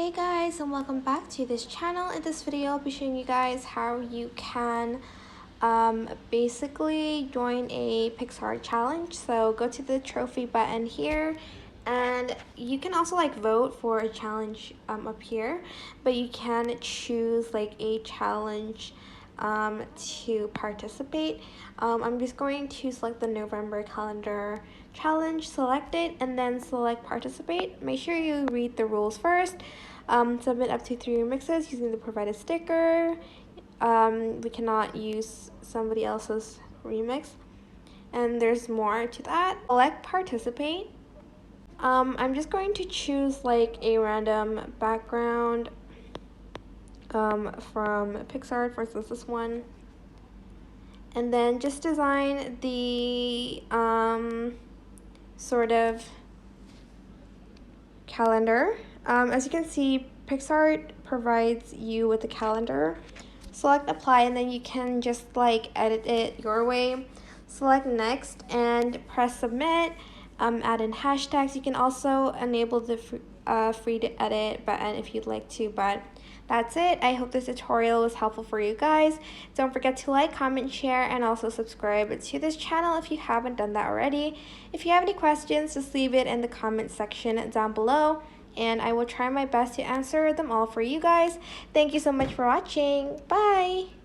Hey guys, and welcome back to this channel. In this video I'll be showing you guys how you can basically join a Picsart challenge. So go to the trophy button here, and you can also vote for a challenge up here, but you can choose a challenge to participate. I'm just going to select the November calendar challenge, select it, and then select participate. Make sure you read the rules first. Submit up to 3 remixes using the provided sticker. We cannot use somebody else's remix, and there's more to that. Select participate. I'm just going to choose a random background from Picsart, for instance this one, and then just design the sort of calendar. As you can see, Picsart provides you with a calendar. Select apply, and then you can just edit it your way. Select next and press submit. Add in hashtags. You can also enable the free to edit button if you'd like to, but that's it. I hope this tutorial was helpful for you guys. Don't forget to like, comment, share, and also subscribe to this channel if you haven't done that already. If you have any questions, just leave it in the comment section down below, and I will try my best to answer them all for you guys. Thank you so much for watching. Bye!